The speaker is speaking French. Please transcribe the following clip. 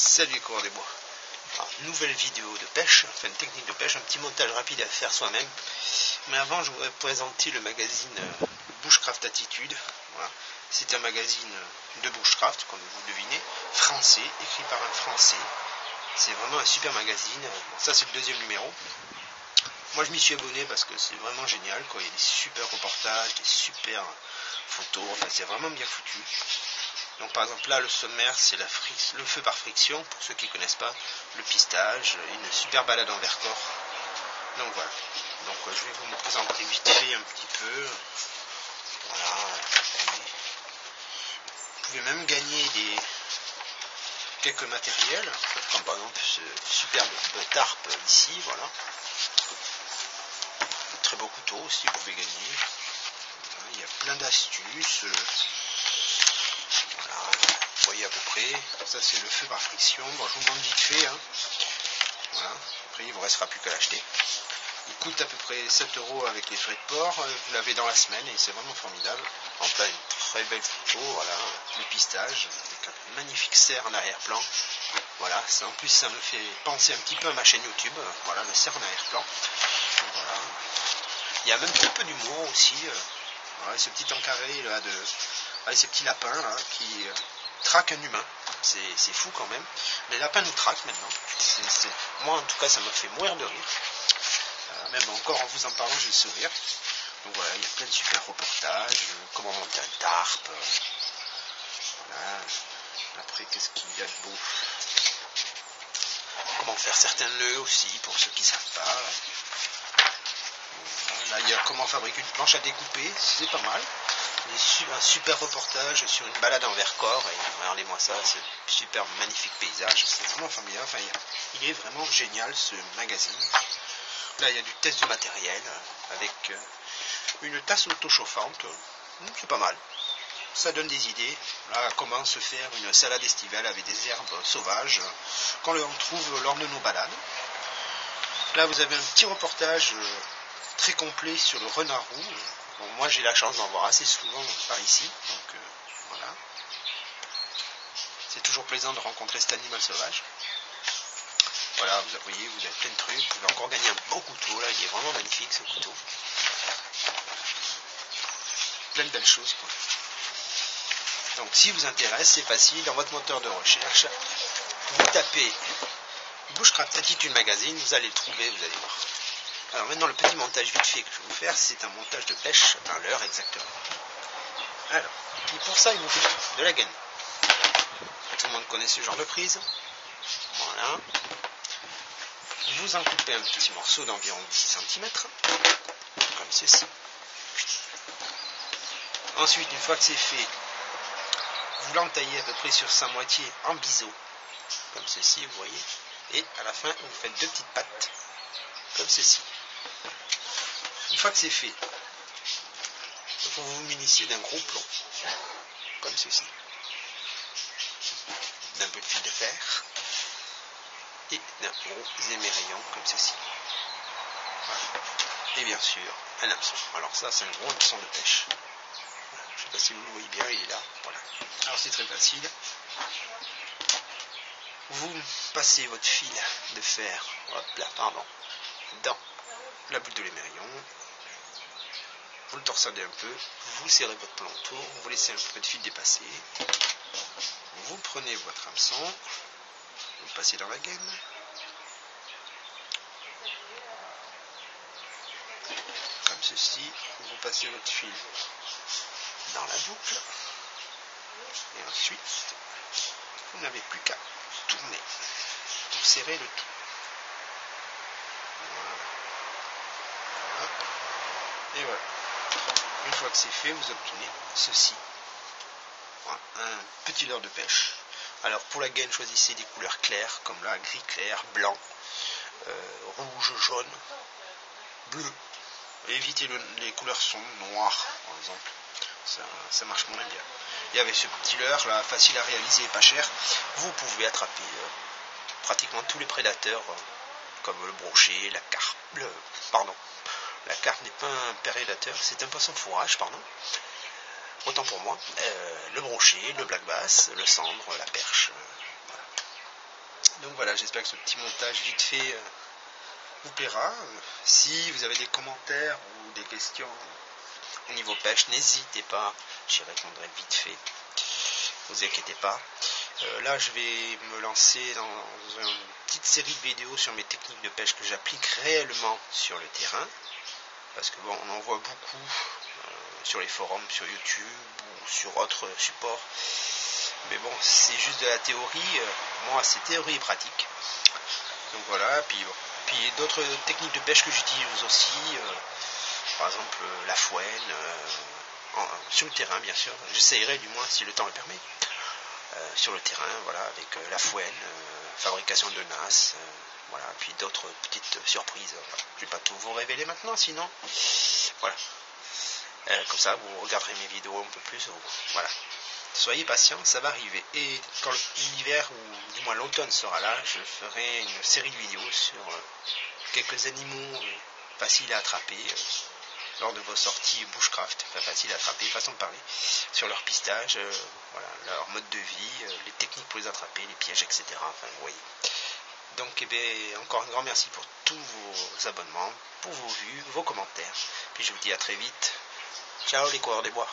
Salut les coureurs des bois. Alors, nouvelle vidéo de pêche, enfin une technique de pêche, un petit montage rapide à faire soi-même. Mais avant, je voudrais présenter le magazine Bushcraft Attitude. Voilà. C'est un magazine de Bushcraft, comme vous devinez, français, écrit par un Français. C'est vraiment un super magazine. Bon, ça, c'est le deuxième numéro. Moi, je m'y suis abonné parce que c'est vraiment génial, quoi. Il y a des super reportages, des super photos. Enfin, c'est vraiment bien foutu. Donc par exemple là le sommaire c'est le feu par friction, pour ceux qui ne connaissent pas, le pistage, une super balade en Vercors. Donc voilà, donc je vais vous présenter vite fait un petit peu. Voilà. Vous pouvez même gagner quelques matériels, comme par exemple ce superbe tarp ici, voilà. Très beau couteau aussi vous pouvez gagner. Voilà, il y a plein d'astuces. Voilà, vous voyez à peu près, ça c'est le feu par friction, bon je vous montre vite fait, hein. Voilà, après il ne vous restera plus qu'à l'acheter. Il coûte à peu près 7 € avec les frais de port, vous l'avez dans la semaine et c'est vraiment formidable. En plein une très belle photo, voilà, le pistage, avec un magnifique cerf en arrière-plan. Voilà, en plus ça me fait penser un petit peu à ma chaîne YouTube, voilà, le cerf en arrière-plan. Voilà. Il y a même un petit peu d'humour aussi, voilà, ce petit encarré là avec ces petits lapins là qui traquent un humain. C'est fou quand même. Les lapins nous traquent maintenant. Moi en tout cas ça me fait mourir de rire. Même encore en vous en parlant j'ai le sourire. Donc voilà, il y a plein de super reportages. Comment monter un tarp. Voilà. Après qu'est-ce qu'il y a de beau. Comment faire certains nœuds aussi pour ceux qui ne savent pas. Voilà, là il y a comment fabriquer une planche à découper. C'est pas mal. Un super reportage sur une balade en Vercors, et regardez-moi ça, c'est un super magnifique paysage, c'est vraiment formidable, enfin, il est vraiment génial ce magazine. Là il y a du test de matériel, avec une tasse auto-chauffante, c'est pas mal, ça donne des idées. Là comment se faire une salade estivale avec des herbes sauvages, qu'on trouve lors de nos balades. Là vous avez un petit reportage très complet sur le renard roux. Bon, moi j'ai la chance d'en voir assez souvent par ici, donc voilà. C'est toujours plaisant de rencontrer cet animal sauvage. Voilà, vous voyez, vous avez plein de trucs, vous pouvez encore gagner un beau couteau, là, il est vraiment magnifique ce couteau. Plein de belles choses, quoi. Donc si vous intéresse, c'est facile, dans votre moteur de recherche, vous tapez Bushcraft Attitude Magazine, vous allez le trouver, vous allez voir. Alors maintenant le petit montage vite fait que je vais vous faire, c'est un montage de pêche à l'heure exactement. Alors, et pour ça il vous faut de la gaine. Tout le monde connaît ce genre de prise. Voilà. Vous en coupez un petit morceau d'environ 6 cm, comme ceci. Ensuite, une fois que c'est fait, vous l'entaillez à peu près sur sa moitié en biseau, comme ceci, vous voyez. Et à la fin, vous faites deux petites pattes, comme ceci. Une fois que c'est fait, vous vous munissez d'un gros plomb, comme ceci, d'un peu de fil de fer et d'un gros émerillon, comme ceci. Voilà. Et bien sûr, un hameçon. Alors ça, c'est un gros hameçon de pêche. Voilà. Je ne sais pas si vous le voyez bien, il est là. Voilà. Alors c'est très facile. Vous passez votre fil de fer, hop là, pardon, dans la boule de l'émerillon. Vous le torsadez un peu, vous serrez votre plomb autour, vous laissez un peu de fil dépasser, vous prenez votre hameçon, vous le passez dans la gaine, comme ceci, vous passez votre fil dans la boucle, et ensuite, vous n'avez plus qu'à tourner pour serrer le tout. Voilà. Et voilà. Une fois que c'est fait, vous obtenez ceci. Voilà, un petit leurre de pêche. Alors pour la gaine, choisissez des couleurs claires, comme là, gris clair, blanc, rouge, jaune, bleu. Évitez les couleurs sombres, noires par exemple. Ça marche moins bien. Et avec ce petit leurre là, facile à réaliser et pas cher, vous pouvez attraper pratiquement tous les prédateurs, comme le brochet, la carpe, pardon. La carpe n'est pas un prédateur, c'est un poisson fourrage, pardon. Autant pour moi. Le brochet, le black bass, le cendre, la perche. Voilà. Donc voilà, j'espère que ce petit montage vite fait vous plaira. Si vous avez des commentaires ou des questions au niveau pêche, n'hésitez pas, j'y répondrai vite fait. Ne vous inquiétez pas. Là, je vais me lancer dans une petite série de vidéos sur mes techniques de pêche que j'applique réellement sur le terrain. Parce que bon, on en voit beaucoup sur les forums, sur YouTube ou sur autres supports. Mais bon, c'est juste de la théorie. Moi, c'est théorie et pratique. Donc voilà, puis bon. Puis d'autres techniques de pêche que j'utilise aussi. Par exemple, la fouenne. Sur le terrain, bien sûr. J'essayerai du moins si le temps le permet. Sur le terrain, voilà, avec la fouenne, fabrication de NAS, voilà, puis d'autres petites surprises. Voilà. Je ne vais pas tout vous révéler maintenant, sinon, voilà. Comme ça, vous regarderez mes vidéos un peu plus. Voilà. Soyez patients, ça va arriver. Et quand l'hiver, ou du moins l'automne sera là, je ferai une série de vidéos sur quelques animaux faciles à attraper lors de vos sorties bushcraft, enfin facile à attraper, façon de parler, sur leur pistage, voilà, leur mode de vie, les techniques pour les attraper, les pièges, etc. Enfin, vous voyez. Donc, encore un grand merci pour tous vos abonnements, pour vos vues, vos commentaires. Puis je vous dis à très vite. Ciao les coureurs des bois.